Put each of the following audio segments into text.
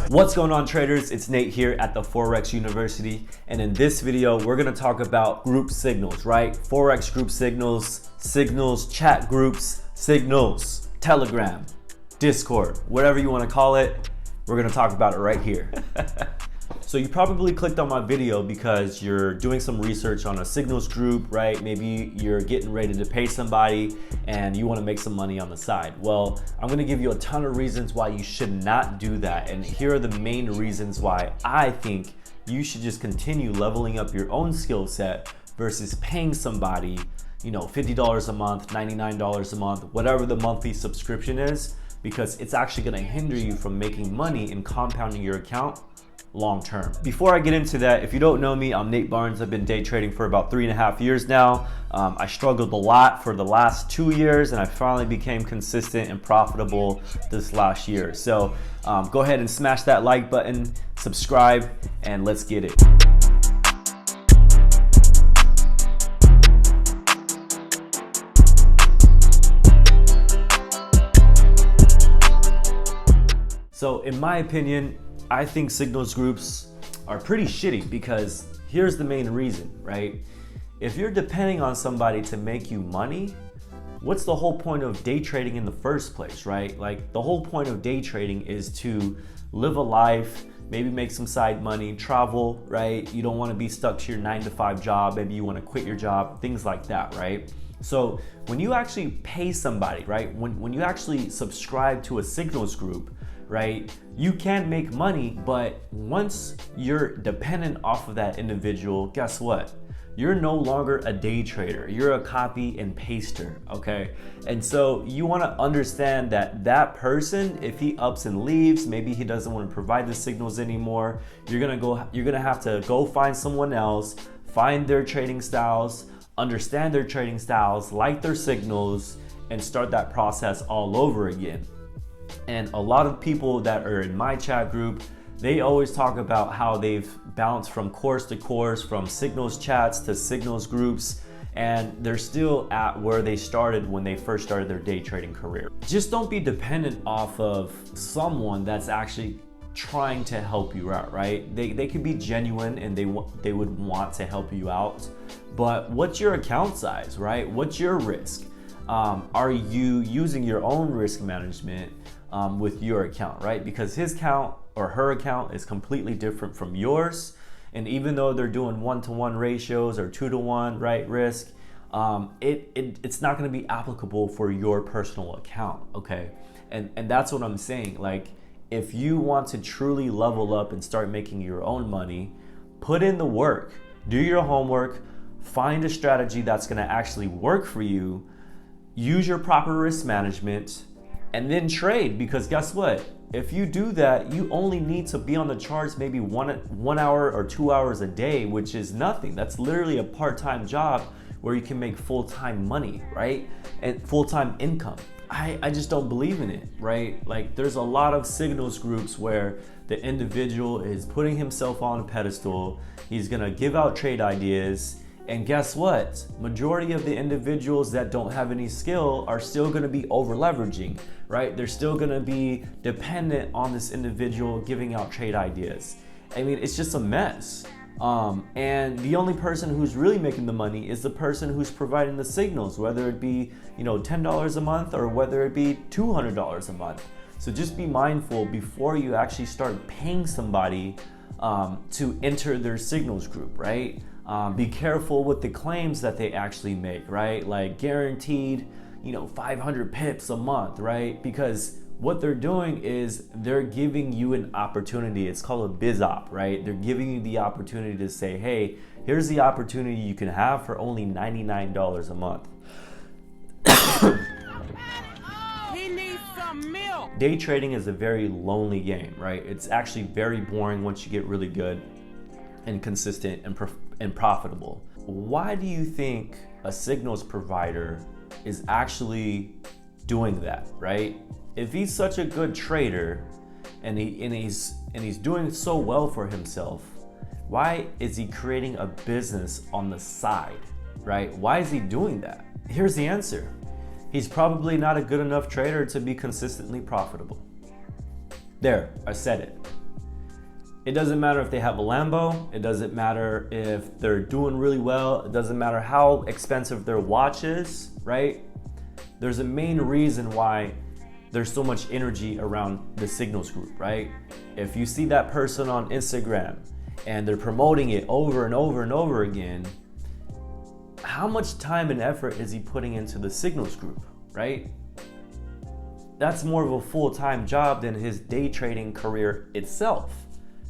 What's going on, traders? It's Nate here at the Forex University, and in this video we're going to talk about group signals, right? Forex group signals, chat groups, signals, Telegram, Discord, whatever you want to call it. We're going to talk about it right here. So you probably clicked on my video because you're doing some research on a signals group, right? Maybe you're getting ready to pay somebody and you want to make some money on the side. Well, I'm going to give you a ton of reasons why you should not do that. And here are the main reasons why I think you should just continue leveling up your own skill set versus paying somebody, you know, $50 a month, $99 a month, whatever the monthly subscription is, because it's actually going to hinder you from making money and compounding your account long term. Before I get into that, if you don't know me, I'm Nate Barnes. I've been day trading for about 3.5 years now. I struggled a lot for the last 2 years, and I finally became consistent and profitable this last year. So go ahead and smash that like button, subscribe, and let's get it. So in my opinion, I think signals groups are pretty shitty because here's the main reason, right? If you're depending on somebody to make you money, what's the whole point of day trading in the first place, right? Like, the whole point of day trading is to live a life, maybe make some side money, travel, right? You don't want to be stuck to your 9-to-5 job. Maybe you want to quit your job, things like that, right? So when you actually pay somebody, right? When you actually subscribe to a signals group, right, you can make money, but once you're dependent off of that individual, guess what? You're no longer a day trader. You're a copy and paster, okay? And so you want to understand that that person, if he ups and leaves, maybe he doesn't want to provide the signals anymore, you're gonna have to go find someone else, find their trading styles, understand their trading styles, like their signals, and start that process all over again. And a lot of people that are in my chat group, they always talk about how they've bounced from course to course, from signals chats to signals groups, and they're still at where they started when they first started their day trading career. Just don't be dependent off of someone that's actually trying to help you out, right? They could be genuine and they would want to help you out, but what's your account size, right? What's your risk? Are you using your own risk management with your account, right? Because his account or her account is completely different from yours. And even though they're doing 1-to-1 ratios or 2-to-1, right, risk, it's not going to be applicable for your personal account, okay? And that's what I'm saying. Like, if you want to truly level up and start making your own money, put in the work, do your homework, find a strategy that's going to actually work for you, use your proper risk management, and then trade. Because guess what? If you do that, you only need to be on the charts maybe one hour or 2 hours a day, which is nothing. That's literally a part-time job where you can make full-time money, right? And full-time income. I just don't believe in it, right? Like, there's a lot of signals groups where the individual is putting himself on a pedestal. He's gonna give out trade ideas. And guess what? Majority of the individuals that don't have any skill are still gonna be over leveraging, right? They're still gonna be dependent on this individual giving out trade ideas. I mean, it's just a mess. And the only person who's really making the money is the person who's providing the signals, whether it be, you know, $10 a month or whether it be $200 a month. So just be mindful before you actually start paying somebody to enter their signals group, right? Be careful with the claims that they actually make, right? Like guaranteed, you know, 500 pips a month, right? Because what they're doing is they're giving you an opportunity. It's called a biz op, right? They're giving you the opportunity to say, hey, here's the opportunity you can have for only $99 a month. He needs some milk. Day trading is a very lonely game, right? It's actually very boring once you get really good and consistent and profitable. Why do you think a signals provider is actually doing that, right? If he's such a good trader and he's doing so well for himself, why is he creating a business on the side, right? Why is he doing that? Here's the answer. He's probably not a good enough trader to be consistently profitable. There, I said it. It doesn't matter if they have a Lambo, it doesn't matter if they're doing really well, it doesn't matter how expensive their watch is, right? There's a main reason why there's so much energy around the Signals group, right? If you see that person on Instagram and they're promoting it over and over and over again, how much time and effort is he putting into the Signals group, right? That's more of a full-time job than his day trading career itself,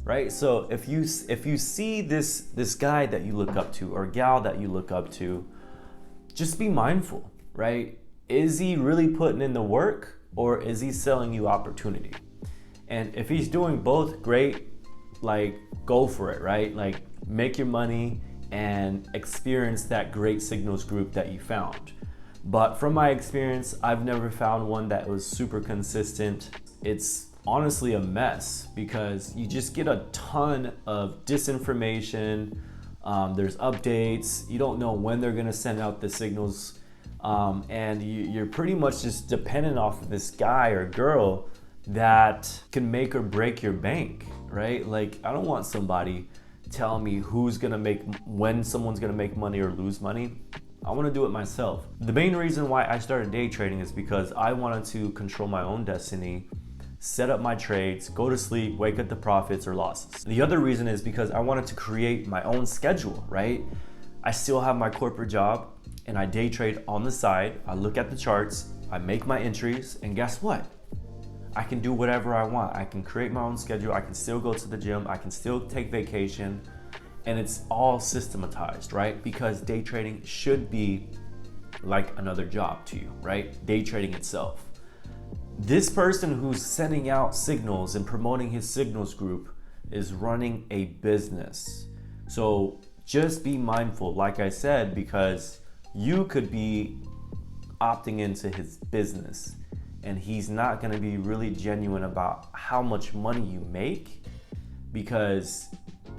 right? So if you see this guy that you look up to or gal that you look up to, just be mindful, right? Is he really putting in the work, or is he selling you opportunity? And if he's doing both, great, like go for it, right? Like make your money and experience that great Signals group that you found. But from my experience, I've never found one that was super consistent. It's honestly a mess because you just get a ton of disinformation. There's updates. You don't know when they're gonna send out the signals. And you're pretty much just dependent off of this guy or girl that can make or break your bank, right? Like, I don't want somebody telling me when someone's gonna make money or lose money. I wanna do it myself. The main reason why I started day trading is because I wanted to control my own destiny, set up my trades, go to sleep, wake up to profits or losses. The other reason is because I wanted to create my own schedule, right? I still have my corporate job and I day trade on the side. I look at the charts, I make my entries, and guess what? I can do whatever I want. I can create my own schedule. I can still go to the gym. I can still take vacation, and it's all systematized, right? Because day trading should be like another job to you, right? Day trading itself. This person who's sending out signals and promoting his Signals group is running a business. So just be mindful, like I said, because you could be opting into his business and he's not going to be really genuine about how much money you make, because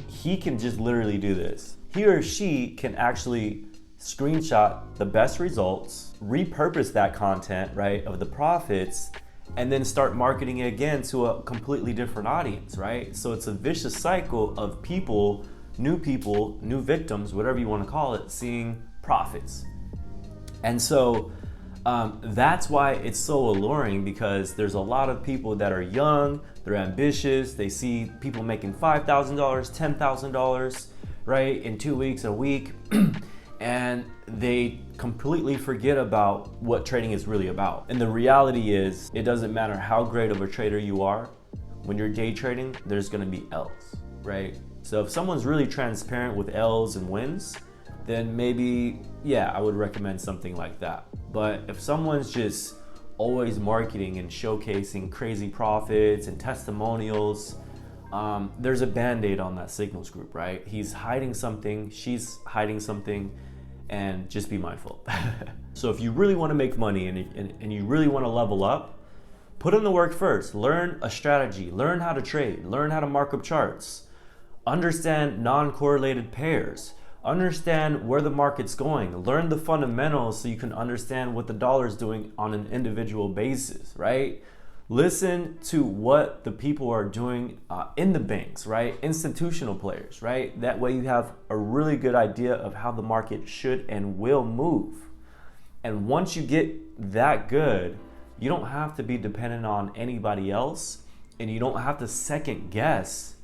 he can just literally do this. He or she can actually screenshot the best results, repurpose that content, right, of the profits, and then start marketing it again to a completely different audience, right? So it's a vicious cycle of people, new victims, whatever you want to call it, seeing profits. And so that's why it's so alluring, because there's a lot of people that are young, they're ambitious, they see people making $5,000, $10,000, right, in 2 weeks, a week, and they completely forget about what trading is really about. And the reality is, it doesn't matter how great of a trader you are, when you're day trading, there's gonna be L's, right? So if someone's really transparent with L's and wins, then maybe, yeah, I would recommend something like that. But if someone's just always marketing and showcasing crazy profits and testimonials, there's a band-aid on that Signals group, right? He's hiding something, she's hiding something, and just be mindful. So if you really want to make money and you really want to level up, put in the work first. Learn a strategy, learn how to trade, learn how to mark up charts, understand non-correlated pairs, understand where the market's going, learn the fundamentals so you can understand what the dollar is doing on an individual basis, right? Listen to what the people are doing in the banks, right? Institutional players, right? That way you have a really good idea of how the market should and will move. And once you get that good, you don't have to be dependent on anybody else, and you don't have to second guess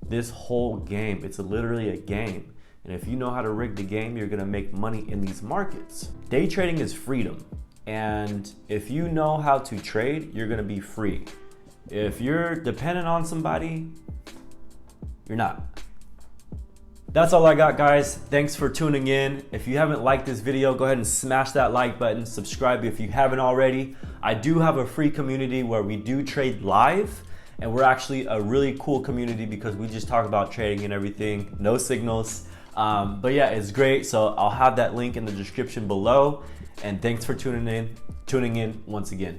this whole game. It's literally a game. And if you know how to rig the game, you're gonna make money in these markets. Day trading is freedom. And if you know how to trade, you're gonna be free. If you're dependent on somebody, you're not. That's all I got, guys. Thanks for tuning in. If you haven't liked this video, go ahead and smash that like button. Subscribe if you haven't already. I do have a free community where we do trade live. And we're actually a really cool community because we just talk about trading and everything, no signals. But yeah, it's great. So I'll have that link in the description below. And thanks for tuning in once again.